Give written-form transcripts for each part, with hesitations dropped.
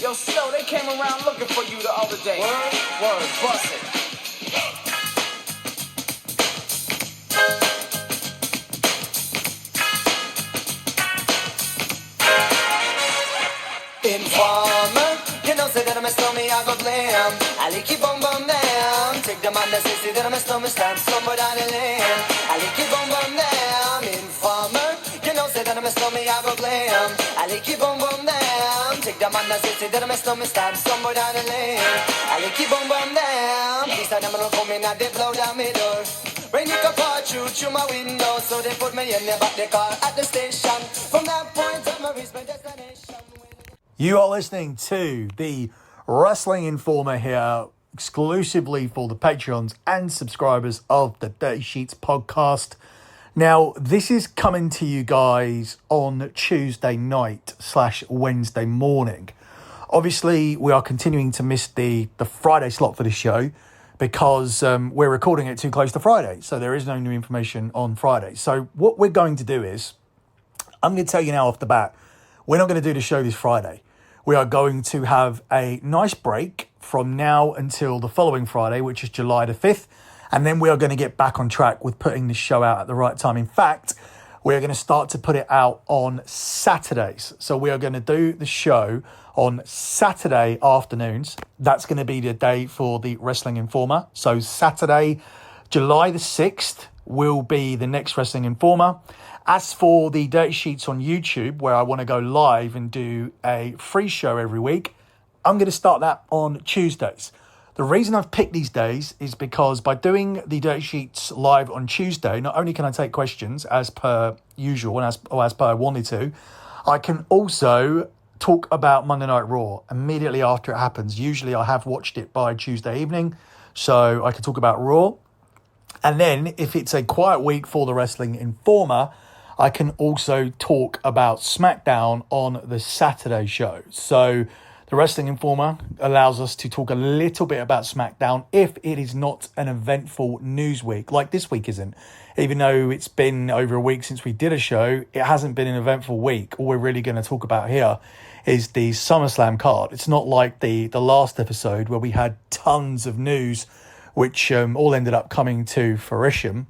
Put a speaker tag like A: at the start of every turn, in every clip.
A: Yo, Snow, they came around looking for you the other day. Word, bust it.
B: Informer, you know, say that I'm a stormy, I go blam. I like you bum bum down. Take the man that says that I'm a stormy, stand somewhere down the lane. I like you bum bum down. Informer, you know, say that I'm a stormy, I go blam. I like you bum bum down. Take the man that says that I'm a stormy, stand somewhere down the lane. I like you bum bum down. Please tell them I'm not coming, they blow down my door. Rain you can pour through my window, so they put me in the back the car at the station. From that point on, I reach my destination.
C: You are listening to the Wrestling Informer here, exclusively for the Patreons and subscribers of the Dirty Sheets podcast. Now, this is coming to you guys on Tuesday night / Wednesday morning. Obviously, we are continuing to miss the Friday slot for this show because we're recording it too close to Friday. So there is no new information on Friday. So what we're going to do is, I'm going to tell you now off the bat, we're not going to do the show this Friday. We are going to have a nice break from now until the following Friday, which is July the 5th. And then we are going to get back on track with putting this show out at the right time. In fact, we're going to start to put it out on Saturdays. So we are going to do the show on Saturday afternoons. That's going to be the day for the Wrestling Informer. So Saturday, July the 6th will be the next Wrestling Informer. As for the Dirty Sheets on YouTube, where I want to go live and do a free show every week, I'm going to start that on Tuesdays. The reason I've picked these days is because by doing the Dirty Sheets live on Tuesday, not only can I take questions as per usual and as per I wanted to, I can also talk about Monday Night Raw immediately after it happens. Usually I have watched it by Tuesday evening, so I can talk about Raw. And then if it's a quiet week for the Wrestling Informer, I can also talk about SmackDown on the Saturday show. So the Wrestling Informer allows us to talk a little bit about SmackDown if it is not an eventful news week, like this week isn't. Even though it's been over a week since we did a show, it hasn't been an eventful week. All we're really going to talk about here is the SummerSlam card. It's not like the last episode where we had tons of news, which all ended up coming to fruition.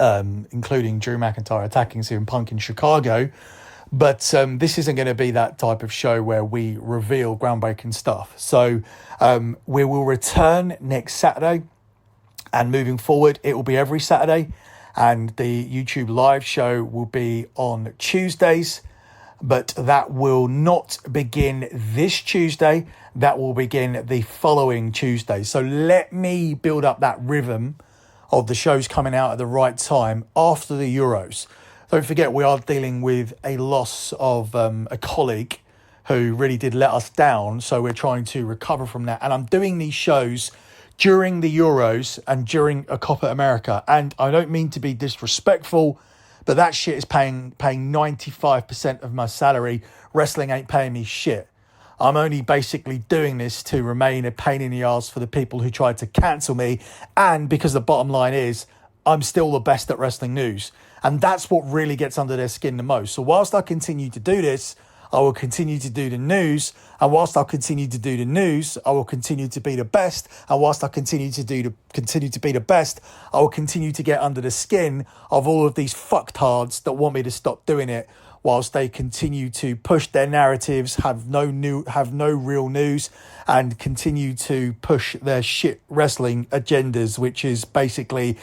C: Including Drew McIntyre attacking CM Punk in Chicago. But this isn't going to be that type of show where we reveal groundbreaking stuff. So we will return next Saturday. And moving forward, it will be every Saturday. And the YouTube live show will be on Tuesdays. But that will not begin this Tuesday. That will begin the following Tuesday. So let me build up that rhythm of the shows coming out at the right time after the Euros. Don't forget, we are dealing with a loss of a colleague who really did let us down. So we're trying to recover from that. And I'm doing these shows during the Euros and during a Copa America. And I don't mean to be disrespectful, but that shit is paying 95% of my salary. Wrestling ain't paying me shit. I'm only basically doing this to remain a pain in the arse for the people who tried to cancel me. And because the bottom line is, I'm still the best at wrestling news. And that's what really gets under their skin the most. So whilst I continue to do this, I will continue to do the news. And whilst I'll continue to do the news, I will continue to be the best. And whilst I continue to be the best, I will continue to get under the skin of all of these fucktards that want me to stop doing it, whilst they continue to push their narratives, have no real news, and continue to push their shit wrestling agendas, which is basically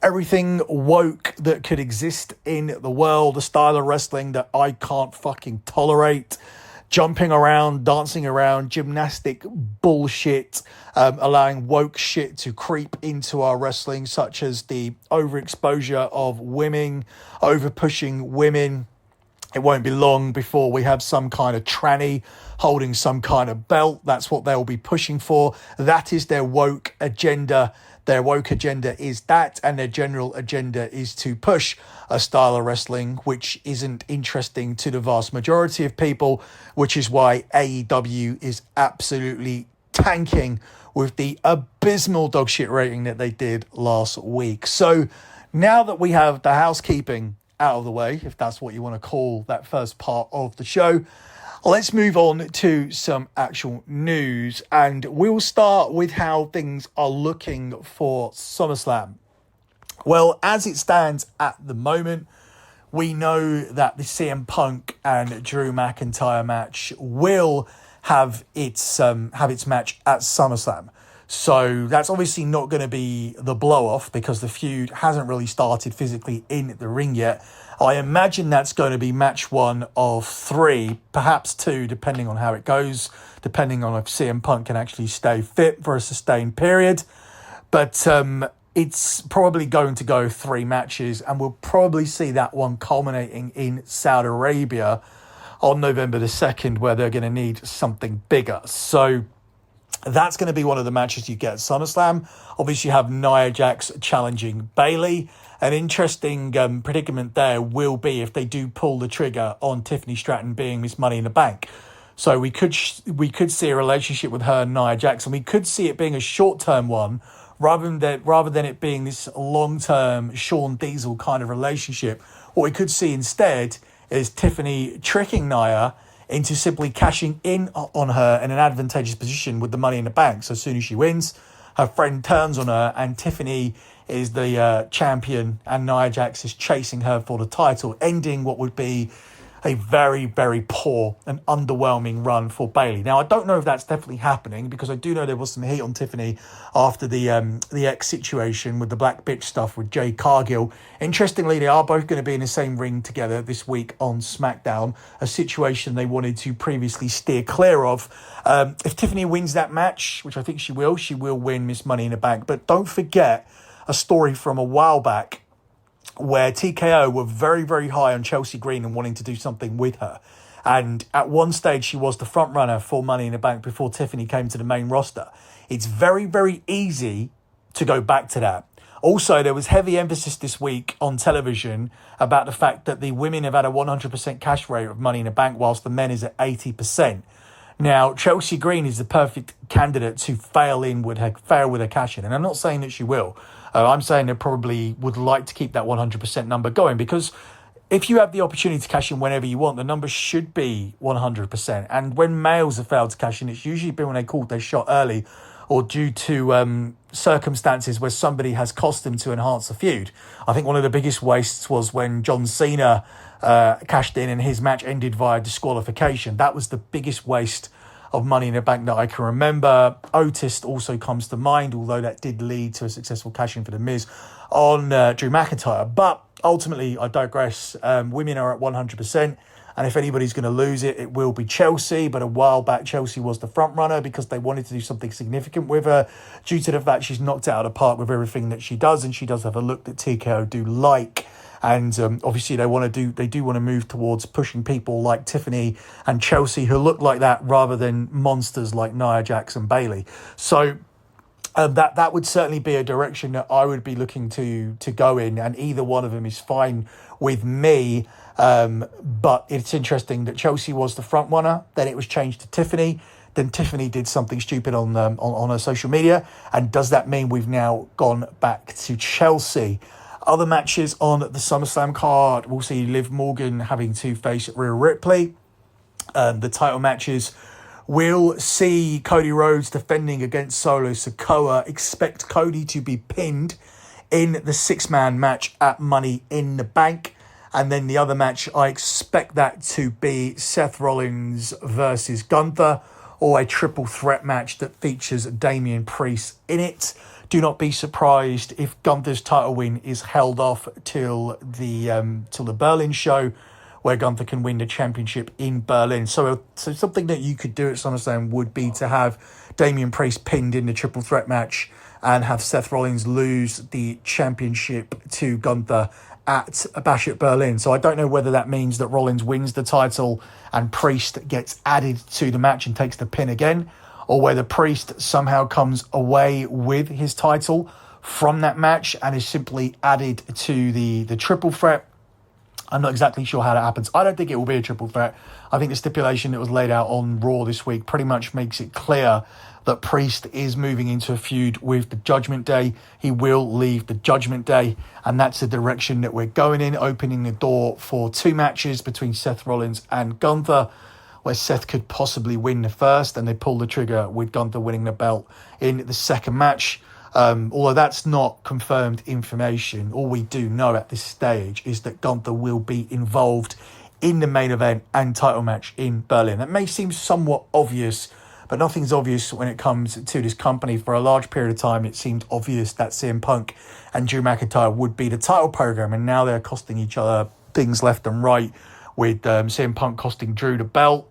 C: everything woke that could exist in the world, a style of wrestling that I can't fucking tolerate. Jumping around, dancing around, gymnastic bullshit, allowing woke shit to creep into our wrestling, such as the overexposure of women, over pushing women. It won't be long before we have some kind of tranny holding some kind of belt. That's what they'll be pushing for. That is their woke agenda. Their woke agenda is that, and their general agenda is to push a style of wrestling which isn't interesting to the vast majority of people, which is why AEW is absolutely tanking with the abysmal dog shit rating that they did last week. So now that we have the housekeeping out of the way, if that's what you want to call that first part of the show, Let's move on to some actual news, and we'll start with how things are looking for SummerSlam. Well, as it stands at the moment, we know that the CM Punk and Drew McIntyre match will have its match at SummerSlam. So that's obviously not going to be the blow-off because the feud hasn't really started physically in the ring yet. I imagine that's going to be match 1 of 3, perhaps 2, depending on how it goes, depending on if CM Punk can actually stay fit for a sustained period. But it's probably going to go 3 matches, and we'll probably see that one culminating in Saudi Arabia on November the 2nd, where they're going to need something bigger. So that's going to be one of the matches you get at SummerSlam. Obviously, you have Nia Jax challenging Billi. An interesting predicament there will be if they do pull the trigger on Tiffany Stratton being Miss Money in the Bank. So we could see a relationship with her and Nia Jax, and we could see it being a short-term one rather than it being this long-term Shawn Diesel kind of relationship. What we could see instead is Tiffany tricking Nia into simply cashing in on her in an advantageous position with the Money in the Bank. So as soon as she wins, her friend turns on her, and Tiffany is the champion, and Nia Jax is chasing her for the title, ending what would be a very, very poor and underwhelming run for Billi. Now, I don't know if that's definitely happening, because I do know there was some heat on Tiffany after the X situation with the Black Bitch stuff with Jade Cargill. Interestingly, they are both going to be in the same ring together this week on SmackDown, a situation they wanted to previously steer clear of. If Tiffany wins that match, which I think she will win Miss Money in the Bank. But don't forget a story from a while back where TKO were very, very high on Chelsea Green and wanting to do something with her. And at one stage, she was the front runner for Money in the Bank before Tiffany came to the main roster. It's very, very easy to go back to that. Also, there was heavy emphasis this week on television about the fact that the women have had a 100% cash rate of Money in the Bank, whilst the men is at 80%. Now, Chelsea Green is the perfect candidate to fail with her cash in. And I'm not saying that she will. I'm saying they probably would like to keep that 100% number going, because if you have the opportunity to cash in whenever you want, the number should be 100%. And when males have failed to cash in, it's usually been when they called their shot early or due to circumstances where somebody has cost them to enhance a feud. I think one of the biggest wastes was when John Cena cashed in and his match ended via disqualification. That was the biggest waste of Money in the Bank that I can remember. Otis also comes to mind, although that did lead to a successful cash-in for The Miz on Drew McIntyre. But ultimately, I digress. Women are at 100%, and if anybody's going to lose it, it will be Chelsea. But a while back, Chelsea was the front runner because they wanted to do something significant with her due to the fact she's knocked it out of the park with everything that she does, and she does have a look that TKO do like. And obviously they do want to move towards pushing people like Tiffany and Chelsea who look like that rather than monsters like Nia Jax and Billi. So that would certainly be a direction that I would be looking to go in, and either one of them is fine with me. But it's interesting that Chelsea was the front runner, then it was changed to Tiffany. Then Tiffany did something stupid on her social media, and does that mean we've now gone back to Chelsea? Other matches on the SummerSlam card, we'll see Liv Morgan having to face Rhea Ripley. The title matches, we'll see Cody Rhodes defending against Solo Sikoa. Expect Cody to be pinned in the 6-man match at Money in the Bank. And then the other match, I expect that to be Seth Rollins versus Gunther, or a triple threat match that features Damian Priest in it. Do not be surprised if Gunther's title win is held off till the Berlin show, where Gunther can win the championship in Berlin. So something that you could do at SummerSlam would be to have Damian Priest pinned in the triple threat match and have Seth Rollins lose the championship to Gunther at Bash at Berlin. So I don't know whether that means that Rollins wins the title and Priest gets added to the match and takes the pin again, or whether Priest somehow comes away with his title from that match and is simply added to the triple threat. I'm not exactly sure how that happens. I don't think it will be a triple threat. I think the stipulation that was laid out on Raw this week pretty much makes it clear that Priest is moving into a feud with the Judgment Day. He will leave the Judgment Day, and that's the direction that we're going in, opening the door for 2 matches between Seth Rollins and Gunther. where Seth could possibly win the first, and they pull the trigger with Gunther winning the belt in the second match. Although that's not confirmed information, all we do know at this stage is that Gunther will be involved in the main event and title match in Berlin. That may seem somewhat obvious, but nothing's obvious when it comes to this company. For a large period of time, it seemed obvious that CM Punk and Drew McIntyre would be the title program, and now they're costing each other things left and right, with CM Punk costing Drew the belt,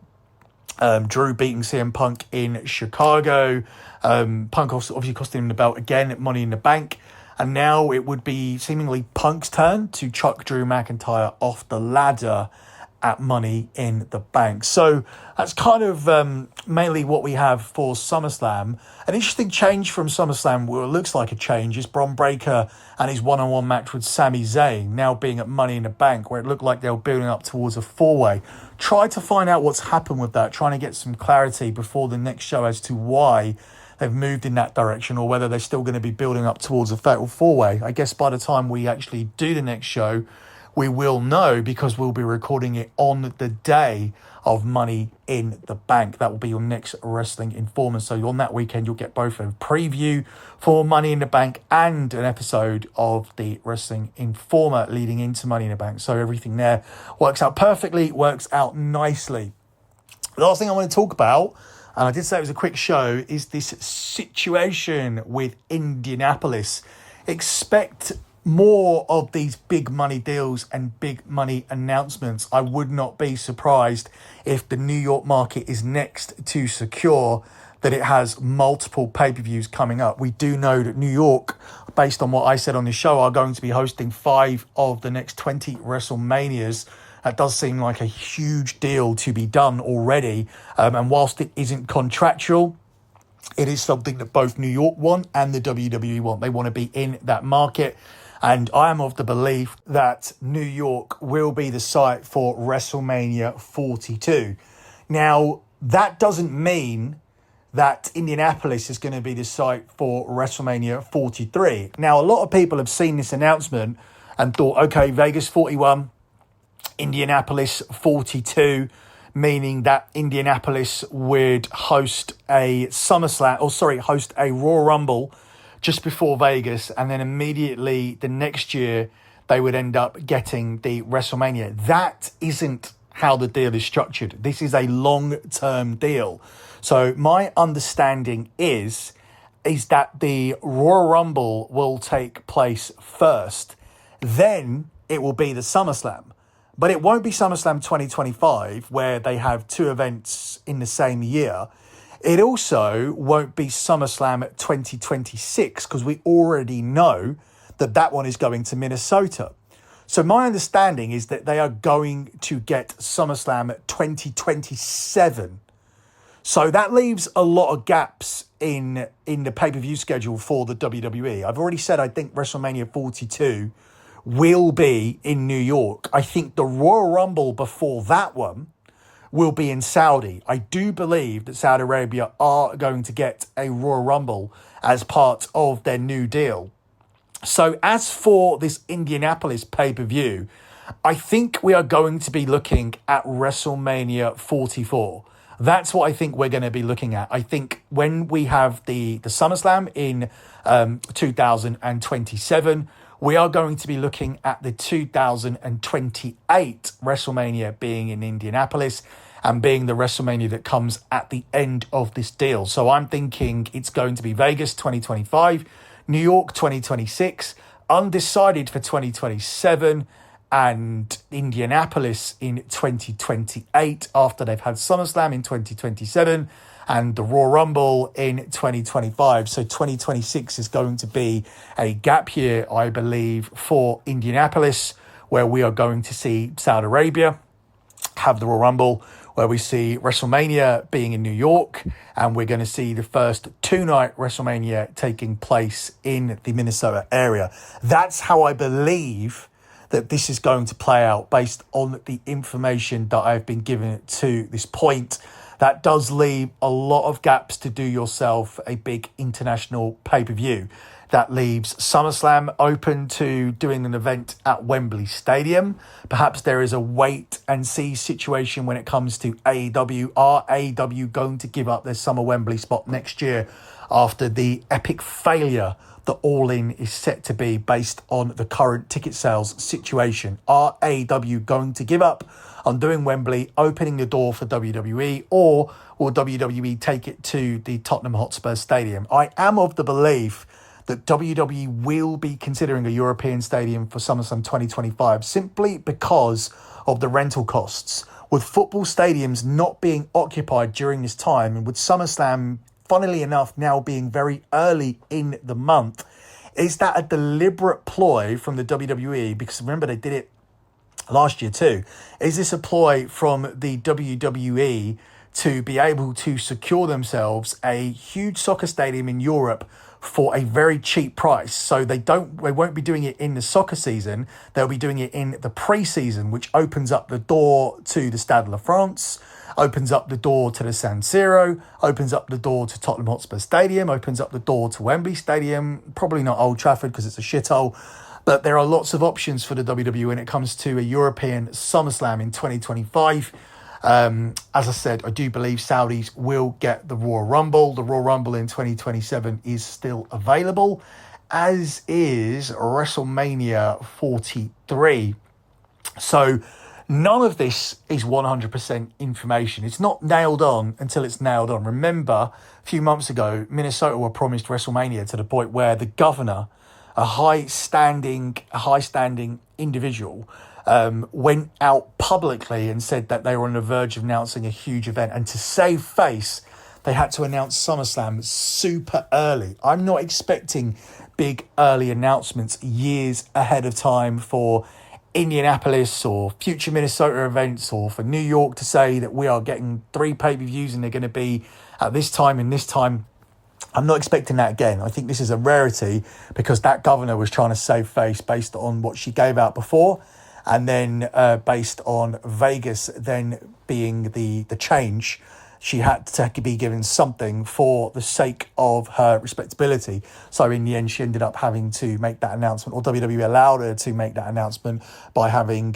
C: Drew beating CM Punk in Chicago, Punk obviously costing him the belt again at Money in the Bank, and now it would be seemingly Punk's turn to chuck Drew McIntyre off the ladder at Money in the Bank. So that's kind of mainly what we have for SummerSlam. An interesting change from SummerSlam, well, it looks like a change, is Bron Breakker and his one-on-one match with Sami Zayn now being at Money in the Bank, where it looked like they were building up towards a four-way. Try to find out what's happened with that, trying to get some clarity before the next show as to why they've moved in that direction, or whether they're still going to be building up towards a fatal four-way. I guess by the time we actually do the next show, we will know, because we'll be recording it on the day of Money in the Bank. That will be your next Wrestling Informer. So on that weekend, you'll get both a preview for Money in the Bank and an episode of the Wrestling Informer leading into Money in the Bank. So everything there works out perfectly, works out nicely. The last thing I want to talk about, and I did say it was a quick show, is this situation with Indianapolis. Expect more of these big money deals and big money announcements. I would not be surprised if the New York market is next to secure that it has multiple pay-per-views coming up. We do know that New York, based on what I said on the show, are going to be hosting 5 of the next 20 WrestleManias. That does seem like a huge deal to be done already. And whilst it isn't contractual, it is something that both New York want and the WWE want. They want to be in that market. And I am of the belief that New York will be the site for WrestleMania 42. Now, that doesn't mean that Indianapolis is going to be the site for WrestleMania 43. Now, a lot of people have seen this announcement and thought, okay, Vegas 41, Indianapolis 42, meaning that Indianapolis would host a host a Royal Rumble just before Vegas, and then immediately the next year they would end up getting the WrestleMania. That isn't how the deal is structured. This is a long-term deal. So my understanding is that the Royal Rumble will take place first. Then it will be the SummerSlam. But it won't be SummerSlam 2025, where they have 2 events in the same year. It also won't be SummerSlam 2026, because we already know that one is going to Minnesota. So my understanding is that they are going to get SummerSlam 2027. So that leaves a lot of gaps in the pay-per-view schedule for the WWE. I've already said I think WrestleMania 42 will be in New York. I think the Royal Rumble before that one will be in Saudi. I do believe that Saudi Arabia are going to get a Royal Rumble as part of their new deal. So as for this Indianapolis pay-per-view, I think we are going to be looking at WrestleMania 44. That's what I think we're going to be looking at. I think when we have the SummerSlam in 2027, we are going to be looking at the 2028 WrestleMania being in Indianapolis, and being the WrestleMania that comes at the end of this deal. So I'm thinking it's going to be Vegas 2025, New York 2026, undecided for 2027, and Indianapolis in 2028 after they've had SummerSlam in 2027 and the Royal Rumble in 2025. So 2026 is going to be a gap year, I believe, for Indianapolis, where we are going to see Saudi Arabia have the Royal Rumble, where we see WrestleMania being in New York, and we're going to see the first 2-night WrestleMania taking place in the Minnesota area. That's how I believe that this is going to play out based on the information that I've been given to this point. That does leave a lot of gaps to do yourself a big international pay-per-view. That leaves SummerSlam open to doing an event at Wembley Stadium. Perhaps there is a wait and see situation when it comes to AEW. Are AEW going to give up their summer Wembley spot next year after the epic failure that All In is set to be based on the current ticket sales situation? Are AEW going to give up on doing Wembley, opening the door for WWE, or will WWE take it to the Tottenham Hotspur Stadium? I am of the belief that WWE will be considering a European stadium for SummerSlam 2025 simply because of the rental costs. With football stadiums not being occupied during this time, and with SummerSlam, funnily enough, now being very early in the month, is that a deliberate ploy from the WWE? Because remember, they did it last year too. Is this a ploy from the WWE to be able to secure themselves a huge soccer stadium in Europe for a very cheap price? So they won't be doing it in the soccer season. They'll be doing it in the pre-season, which opens up the door to the Stade de France, opens up the door to the San Siro, opens up the door to Tottenham Hotspur Stadium, opens up the door to Wembley Stadium, probably not Old Trafford because it's a shithole. But there are lots of options for the WWE when it comes to a European SummerSlam in 2025. As I said, I do believe Saudis will get the Royal Rumble. The Royal Rumble in 2027 is still available, as is WrestleMania 43. So none of this is 100% information. It's not nailed on until it's nailed on. Remember, a few months ago, Minnesota were promised WrestleMania to the point where the governor, a high-standing individual, went out publicly and said that they were on the verge of announcing a huge event. And to save face, they had to announce SummerSlam super early. I'm not expecting big early announcements years ahead of time for Indianapolis or future Minnesota events, or for New York to say that we are getting 3 pay-per-views and they're going to be at this time and this time. I'm not expecting that again. I think this is a rarity because that governor was trying to save face based on what she gave out before, and then based on Vegas then being the change, she had to be given something for the sake of her respectability. So in the end, she ended up having to make that announcement, or WWE allowed her to make that announcement by having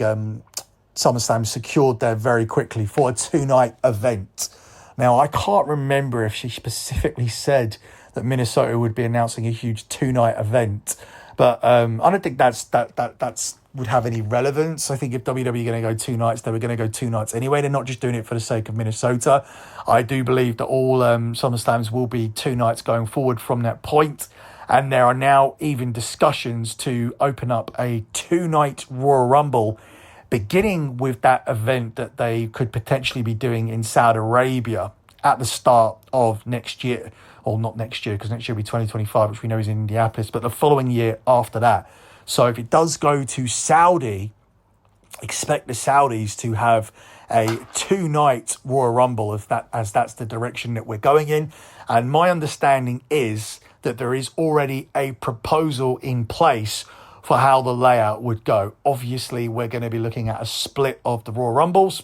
C: SummerSlam secured there very quickly for a 2-night event. Now, I can't remember if she specifically said that Minnesota would be announcing a huge 2-night event, but I don't think that's would have any relevance. I think if WWE are going to go 2 nights, they were going to go 2 nights anyway. They're not just doing it for the sake of Minnesota. I do believe that all SummerSlams will be 2 nights going forward from that point. And there are now even discussions to open up a 2-night Royal Rumble, beginning with that event that they could potentially be doing in Saudi Arabia at the start of next year. Or not next year, because next year will be 2025, which we know is in Indianapolis, but the following year after that. So if it does go to Saudi, expect the Saudis to have a 2-night Royal Rumble as that's the direction that we're going in. And my understanding is that there is already a proposal in place for how the layout would go. Obviously, we're going to be looking at a split of the Royal Rumbles.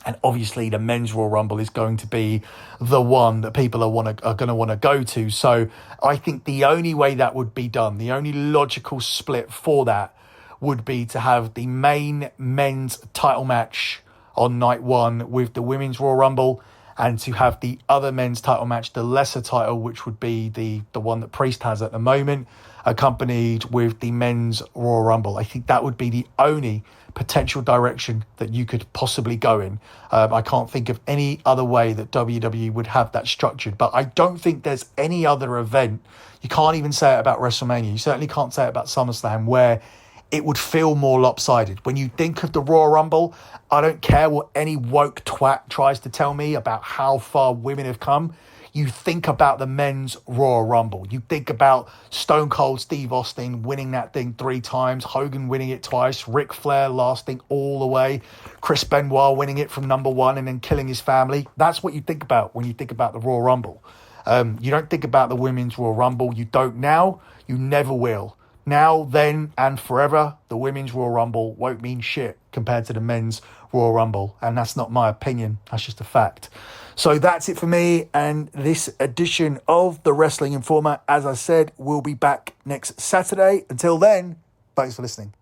C: And obviously, the men's Royal Rumble is going to be the one that people are going to want to go to. So I think the only way that would be done, the only logical split for that would be to have the main men's title match on night 1 with the women's Royal Rumble, and to have the other men's title match, the lesser title, which would be the one that Priest has at the moment, accompanied with the men's Royal Rumble. I think that would be the only potential direction that you could possibly go in. I can't think of any other way that WWE would have that structured, but I don't think there's any other event. You can't even say it about WrestleMania. You certainly can't say it about SummerSlam, where it would feel more lopsided. When you think of the Royal Rumble, I don't care what any woke twat tries to tell me about how far women have come. You think about the men's Royal Rumble. You think about Stone Cold Steve Austin winning that thing 3 times, Hogan winning it twice, Ric Flair lasting all the way, Chris Benoit winning it from number 1 and then killing his family. That's what you think about when you think about the Royal Rumble. You don't think about the women's Royal Rumble. You don't now. You never will. Now, then, and forever, the women's Royal Rumble won't mean shit compared to the men's Royal Rumble. And that's not my opinion. That's just a fact. So that's it for me and this edition of the Wrestling Informer. As I said, we'll be back next Saturday. Until then, thanks for listening.